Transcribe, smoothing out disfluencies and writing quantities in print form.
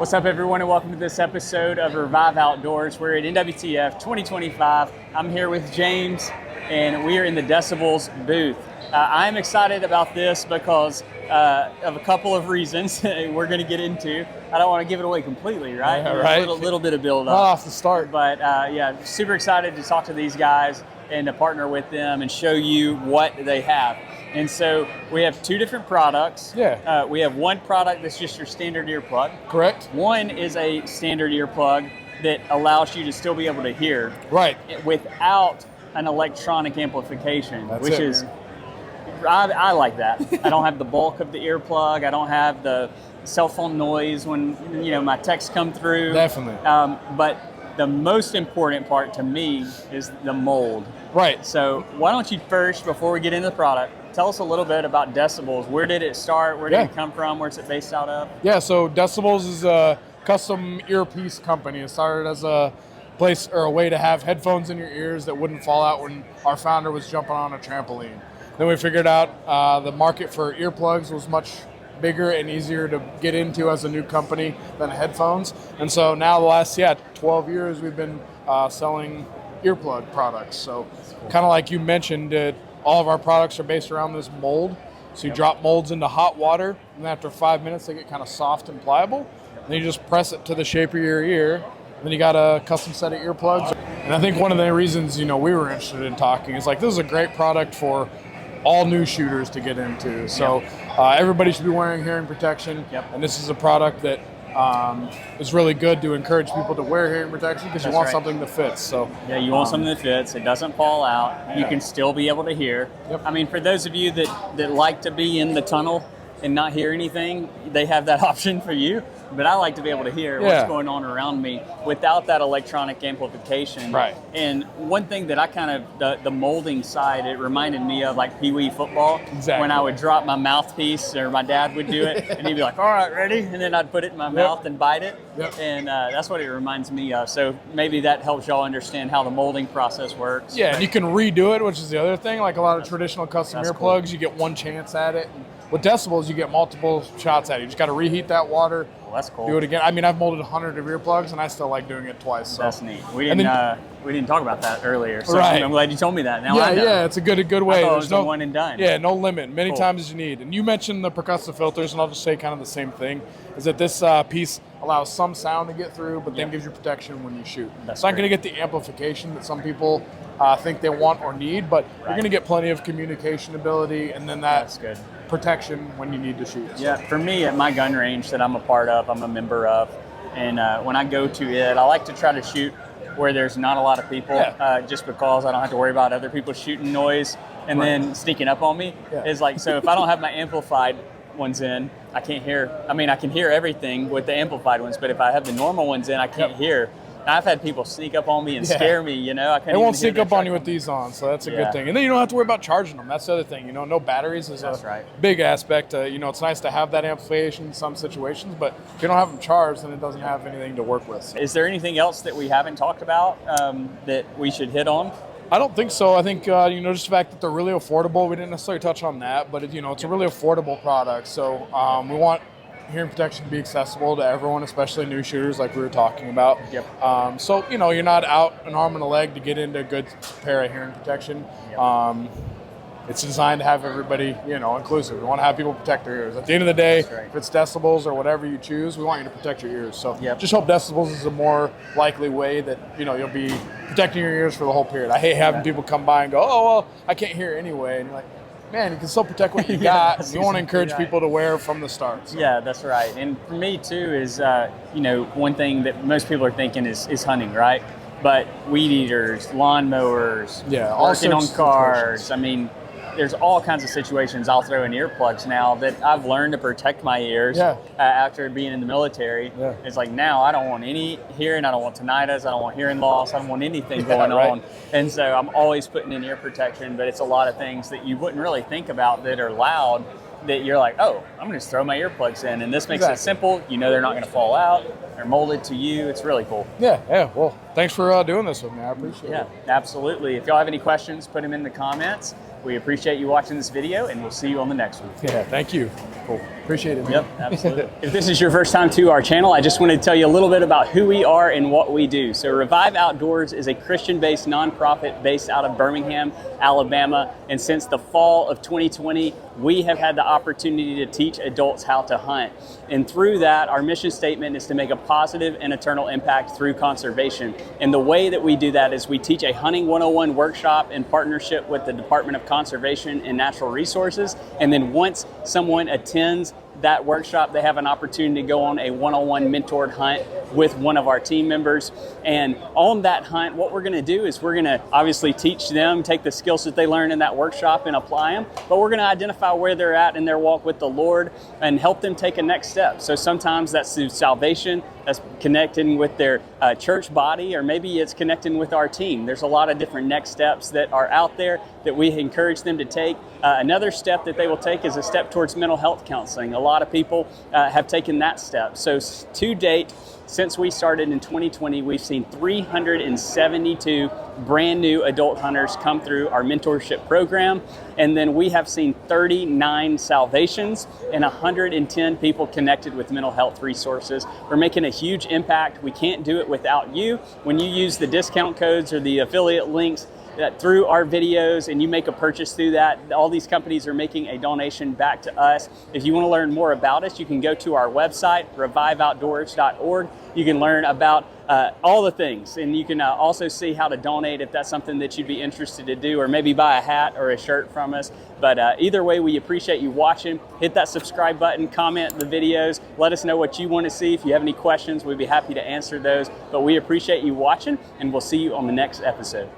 What's up, everyone, and welcome to this episode of Revive Outdoors. We're at NWTF 2025. I'm here with James, and we are in the Decibullz booth. I'm excited about this because of a couple of reasons we're going to get into. I don't want to give it away completely, right? Yeah, right. A little bit of build up. Not off the start. But yeah, super excited to talk to these guys and to partner with them and show you what they have. And so we have two different products. Yeah. We have one product that's just your standard earplug. Correct. One is a standard earplug that allows you to still be able to hear. Right. Without an electronic amplification, That's which it, is, I like that. I don't have the bulk of the earplug. I don't have the cell phone noise when my texts come through. Definitely. But the most important part to me is the mold. Right. So why don't you first, before we get into the product, tell us a little bit about Decibullz. Where did it start? Where did it come from? Where's it based out of? Yeah, so Decibullz is a custom earpiece company. It started as a place or a way to have headphones in your ears that wouldn't fall out when our founder was jumping on a trampoline. Then we figured out the market for earplugs was much bigger and easier to get into as a new company than headphones. And so now the last 12 years we've been selling earplug products. So kind of like you mentioned, all of our products are based around this mold. So you drop molds into hot water, and after 5 minutes they get kind of soft and pliable. Then you just press it to the shape of your ear. And then you got a custom set of earplugs. And I think one of the reasons we were interested in talking is this is a great product for all new shooters to get into. So everybody should be wearing hearing protection. And this is a product that is really good to encourage people to wear hearing protection because you want something that fits. So yeah, you want something that fits. It doesn't fall out. You can still be able to hear. I mean, for those of you that like to be in the tunnel and not hear anything, they have that option for you. But I like to be able to hear what's going on around me without that electronic amplification. Right. And one thing that I kind of, the molding side, it reminded me of like Pee Wee football. Exactly. When I would drop my mouthpiece, or my dad would do it, and he'd be like, all right, ready? And then I'd put it in my mouth and bite it. And that's what it reminds me of. So maybe that helps y'all understand how the molding process works. Yeah, and you can redo it, which is the other thing. Like a lot of traditional custom earplugs, you get one chance at it. With Decibullz, you get multiple shots at it. You just got to reheat that water. Well, that's cool. Do it again. I mean, I've molded 100 of earplugs, and I still like doing it twice. So. That's neat. We didn't talk about that earlier, so I'm glad you told me that. Now I know. Yeah, it's a good way. I thought it was the one and done. Yeah, no limit. Many times as you need. And you mentioned the percussive filters, and I'll just say kind of the same thing, is that this piece allows some sound to get through, but then gives you protection when you shoot. It's not going to get the amplification that some people think they want or need, but you're going to get plenty of communication ability, and then that's good protection when you need to shoot. Yeah, for me at my gun range that I'm a part of, I'm a member of, and when I go to it, I like to try to shoot where there's not a lot of people, just because I don't have to worry about other people shooting noise and then sneaking up on me. It's like, so if I don't have my amplified ones in, I can't hear. I mean, I can hear everything with the amplified ones, but if I have the normal ones in, I can't hear. I've had people sneak up on me and scare me, I can't. They won't sneak up on you with these on, so that's a good thing. And then you don't have to worry about charging them. That's the other thing, no batteries is a big aspect. It's nice to have that amplification in some situations, but if you don't have them charged, then it doesn't have anything to work with. So. Is there anything else that we haven't talked about that we should hit on? I don't think so. I think, just the fact that they're really affordable, we didn't necessarily touch on that, but, it's a really affordable product. So we want hearing protection to be accessible to everyone, especially new shooters like we were talking about. So, you're not out an arm and a leg to get into a good pair of hearing protection. It's designed to have everybody, inclusive. We want to have people protect their ears. At the end of the day, if it's Decibullz or whatever you choose, we want you to protect your ears. So just hope Decibullz is a more likely way that, you'll be protecting your ears for the whole period. I hate having people come by and go, oh, well, I can't hear anyway. And you're like, man, you can still protect what you got. We want to encourage people to wear from the start. So. Yeah, that's right. And for me, too, is, one thing that most people are thinking is hunting, right? But weed eaters, lawnmowers, working on cars. I mean, there's all kinds of situations I'll throw in earplugs now that I've learned to protect my ears after being in the military. It's like now I don't want any hearing, I don't want tinnitus, I don't want hearing loss, I don't want anything going on. And so I'm always putting in ear protection, but it's a lot of things that you wouldn't really think about that are loud that you're like, oh, I'm going to just throw my earplugs in. And this makes it simple. They're not going to fall out. They're molded to you. It's really cool. Yeah. Well, thanks for doing this with me. I appreciate it. Yeah, absolutely. If y'all have any questions, put them in the comments. We appreciate you watching this video, and we'll see you on the next one. Yeah, thank you. Cool. Appreciate it, man. Yep, absolutely. If this is your first time to our channel, I just wanted to tell you a little bit about who we are and what we do. So Revive Outdoors is a Christian-based nonprofit based out of Birmingham, Alabama. And since the fall of 2020, we have had the opportunity to teach adults how to hunt. And through that, our mission statement is to make a positive and eternal impact through conservation. And the way that we do that is we teach a Hunting 101 workshop in partnership with the Department of Conservation and Natural Resources. And then once someone attends that workshop, they have an opportunity to go on a one-on-one mentored hunt with one of our team members. And on that hunt, what we're going to do is we're going to obviously teach them, take the skills that they learn in that workshop and apply them, but we're going to identify where they're at in their walk with the Lord and help them take a next step. So sometimes that's through salvation, that's connecting with their church body, or maybe it's connecting with our team. There's a lot of different next steps that are out there that we encourage them to take. Another step that they will take is a step towards mental health counseling. A lot of people have taken that step. So to date, since we started in 2020, we've seen 372 brand new adult hunters come through our mentorship program. And then we have seen 39 salvations and 110 people connected with mental health resources. We're making a huge impact. We can't do it without you. When you use the discount codes or the affiliate links through our videos and you make a purchase through that, all these companies are making a donation back to us. If you want to learn more about us, you can go to our website, reviveoutdoors.org. You can learn about all the things, and you can also see how to donate if that's something that you'd be interested to do, or maybe buy a hat or a shirt from us. But either way, we appreciate you watching. Hit that subscribe button, comment the videos, let us know what you want to see. If you have any questions, we'd be happy to answer those. But we appreciate you watching, and we'll see you on the next episode.